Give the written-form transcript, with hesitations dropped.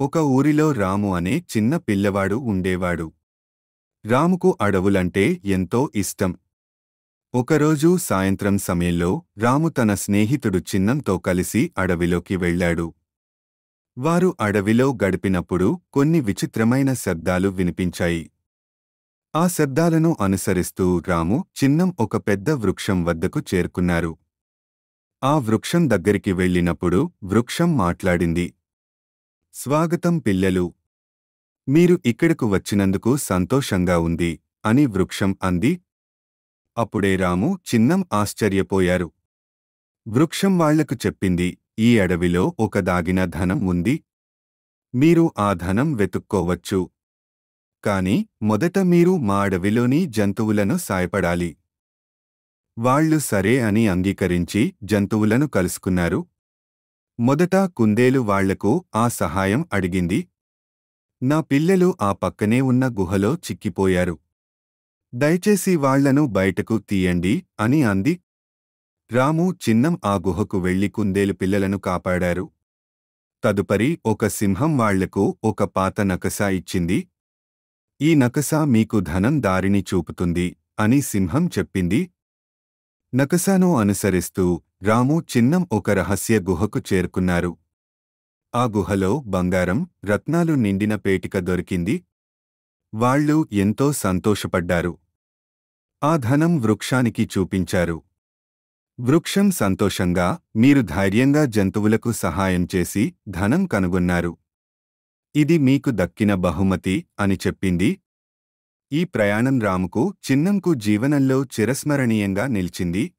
ఒక ఊరిలో రాము అనే చిన్న పిల్లవాడు ఉండేవాడు. రాముకు అడవులంటే ఎంతో ఇష్టం. ఒకరోజు సాయంత్రం సమయంలో రాము తన స్నేహితుడు చిన్నంతో కలిసి అడవిలోకి వెళ్ళాడు. వారు అడవిలో గడిపినప్పుడు కొన్ని విచిత్రమైన శబ్దాలు వినిపించాయి. ఆ శబ్దాలను అనుసరిస్తూ రాము, చిన్నం ఒక పెద్ద వృక్షం వద్దకు చేరుకున్నారు. ఆ వృక్షం దగ్గరికి వెళ్ళినప్పుడు వృక్షం మాట్లాడింది. "స్వాగతం పిల్లలు. మీరు ఇక్కడకు వచ్చినందుకు సంతోషంగా ఉంది" అని వృక్షం అంది. అప్పుడే రాము, చిన్నం ఆశ్చర్యపోయారు. వృక్షం వాళ్లకు చెప్పింది, "ఈ అడవిలో ఒక దాగిన ధనం ఉంది. మీరు ఆ ధనం వెతుక్కోవచ్చు. కాని మొదట మీరు మా అడవిలోని జంతువులను సాయపడాలి." వాళ్లు సరే అని అంగీకరించి జంతువులను కలుసుకున్నారు. మొదట కుందేలు వాళ్లకు ఆ సహాయం అడిగింది. "నా పిల్లలు ఆ పక్కనే ఉన్న గుహలో చిక్కిపోయారు. దయచేసి వాళ్లను బయటకు తీయండి" అని అంది. రాము, చిన్నం ఆ గుహకు వెళ్లి కుందేలు పిల్లలను కాపాడారు. తదుపరి ఒక సింహం వాళ్లకు ఒక పాత నకసా ఇచ్చింది. "ఈ నకసా మీకు ధనం దారిని చూపుతుంది" అని సింహం చెప్పింది. నకసాను అనుసరిస్తూ రాము, చిన్నం ఒక రహస్య గుహకు చేరుకున్నారు. ఆ గుహలో బంగారం, రత్నాలు నిండిన పేటిక దొరికింది. వాళ్లు ఎంతో సంతోషపడ్డారు. ఆ ధనం వృక్షానికి చూపించారు. వృక్షం సంతోషంగా, "మీరు ధైర్యంగా జంతువులకు సహాయం చేసి ధనం కనుగొన్నారు. ఇది మీకు దక్కిన బహుమతి" అని చెప్పింది. ఈ ప్రయాణం రాముకు, చిన్నంకు జీవనంలో చిరస్మరణీయంగా నిలిచింది.